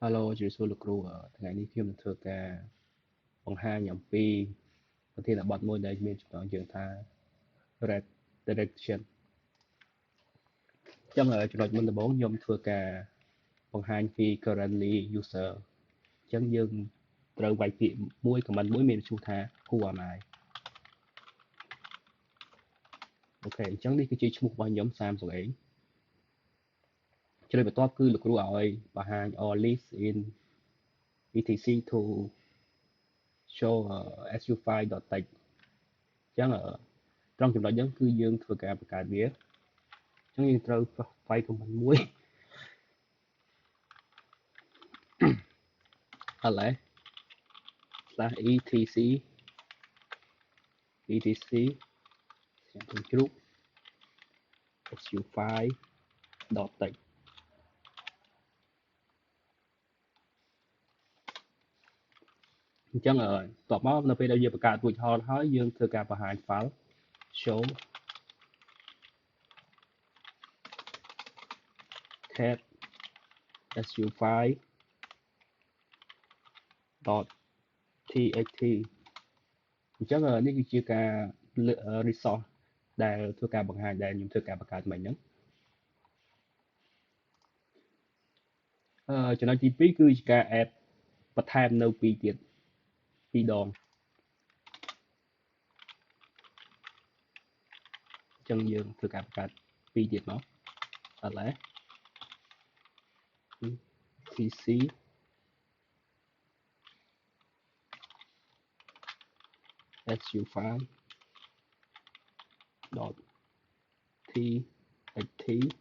Hello ជំរាបសួរលោកគ្រូថ្ងៃនេះខ្ញុំនឹងធ្វើការបង្ហាញអំពីប្រធានបទមួយដែលមានចំណងជើងថា redirection អញ្ចឹងចំណុចមុនដំបូងខ្ញុំធ្វើការបង្ហាញពី currently user អញ្ចឹងយើងត្រូវវាយពាក្យមួយ comment មួយមានឈ្មោះថា who am I អូខេអញ្ចឹងនេះគឺជាឈ្មោះរបស់ខ្ញុំសាមសុងអេងចំណុចបន្ទាប់គឺលោកគ្រូឲ្យបង្ហាញ all list in etc to show su5.text អញ្ចឹងត្រង់ចំណុចហ្នឹងគឺយើងធ្វើការបង្កើតវាអញ្ចឹងយើងត្រូវវាយ comment មួយ ls/etc ទាំងជ្រូក su5.text អញ្ចឹងតបមកនៅពេលដែលយើងបង្កើតរួចហើយយើងធ្វើការបង្ហាញ file show cat su5.txt អញ្ចឹងនេះគឺជាការ resource ដែលធ្វើការបង្ហាញដែលខ្ញុំធ្វើការបង្កើតមិញហ្នឹងចំណុចទី2គឺជាការ add បន្ថែមនៅ2ទៀត2ដងអញ្ចឹងយើងធ្វើការបង្កើត2ទៀតមក ls tc su5.txt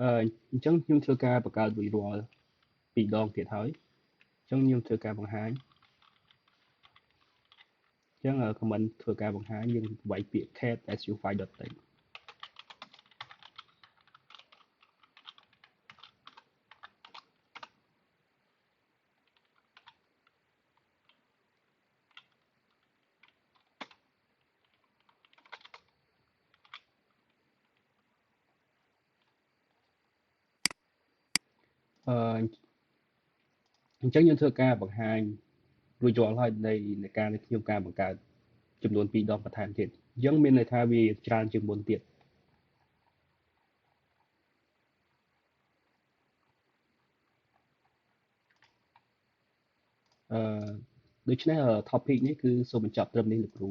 អញ្ចឹងខ្ញុំធ្វើការបង្កើតរួចរាល់2ដងទៀតហើយអញ្ចឹងខ្ញុំធ្វើការបង្ហាញអញ្ចឹង comment ធ្វើការបង្ហាញយើងវាយពាក្យ cat su5.text អញ្ចឹងយើងធ្វើការបង្ហាញរួចរាល់ហើយនៃការខ្ញុំការបង្កើតចំនួន2ដងបន្ថែមទៀតអញ្ចឹងមានន័យថាវាច្រើនជាងមុនទៀតដូច្នេះ topic នេះគឺសូមបញ្ចប់ត្រឹមនេះលោកគ្រូ